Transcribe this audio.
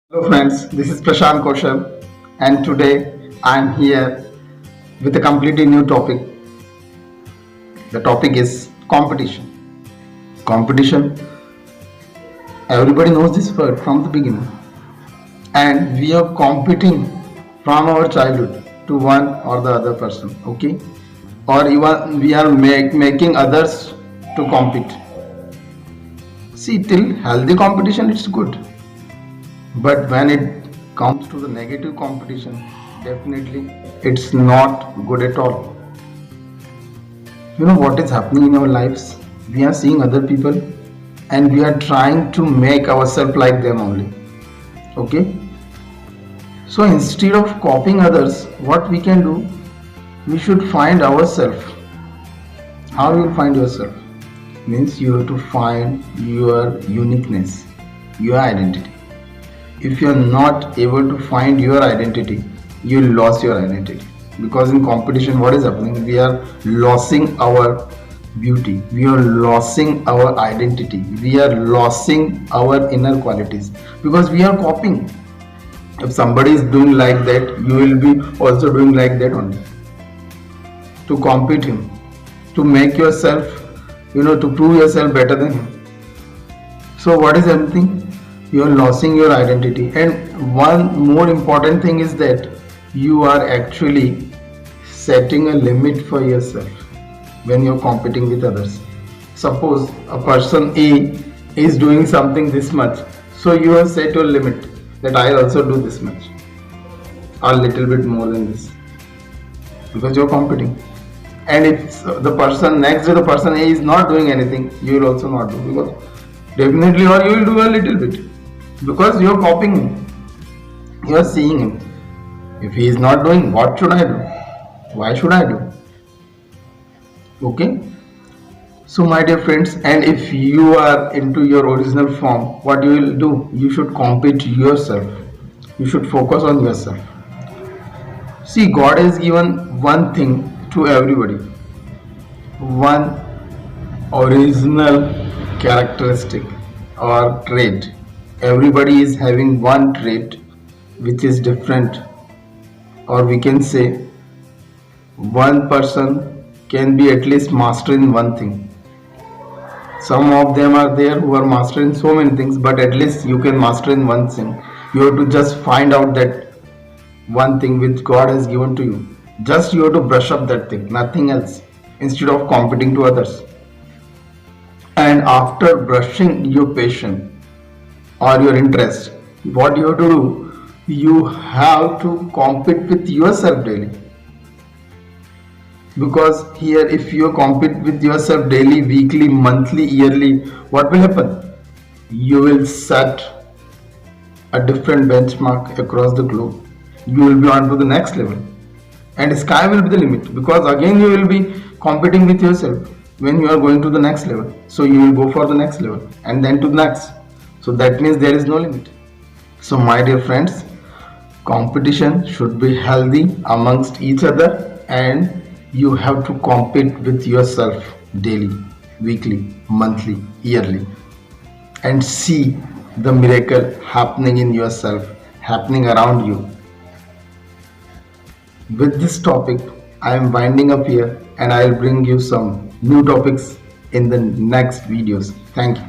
Hello friends, this is Prashant Kaushal and today I am here with a completely new topic. The topic is competition. Competition, everybody knows this word from the beginning, and we are competing from our childhood to one or the other person, okay? Or even we are making others to compete. See, till healthy competition it's good, but when it comes to the negative competition, definitely it's not good at all. You know what is happening in our lives? We are seeing other people and we are trying to make ourselves like them only. Okay? So instead of copying others, what we can do, we should find ourselves. How you will find yourself? Means you have to find your uniqueness, your identity. If you are not able to find your identity, you lose your identity. Because in competition, what is happening? We are losing our beauty, we are losing our identity, we are losing our inner qualities because we are copying. If somebody is doing like that, you will be also doing like that only. To compete him, to make yourself, to prove yourself better than him. So what is happening? You are losing your identity, and one more important thing is that you are actually setting a limit for yourself when you're competing with others. Suppose a person A is doing something this much, so you have set your limit that I'll also do this much, a little bit more than this, because you're competing. And if the person next to the person A is not doing anything, you will also not do, because definitely, or you will do a little bit, because you are copying him, you are seeing him. If he is not doing, what should I do? Why should I do? Okay. So my dear friends, and if you are into your original form, what you will do? You should compete yourself. You should focus on yourself. See, God has given one thing to everybody, one original characteristic or trait. Everybody is having one trait which is different, or we can say one person can be at least master in one thing. Some of them are there who are master in so many things, but at least you can master in one thing. You have to just find out that one thing which God has given to you. Just you have to brush up that thing, nothing else, instead of competing to others. And after brushing your passion or your interest, what you have to do, you have to compete with yourself daily. Because here, if you compete with yourself daily, weekly, monthly, yearly, what will happen? You will set a different benchmark across the globe. You will be on to the next level, and sky will be the limit, because again you will be competing with yourself when you are going to the next level. So you will go for the next level and then to the next. So that means there is no limit. So my dear friends, competition should be healthy amongst each other, and you have to compete with yourself daily, weekly, monthly, yearly, and see the miracle happening in yourself, happening around you. With this topic, I am winding up here, and I will bring you some new topics in the next videos. Thank you.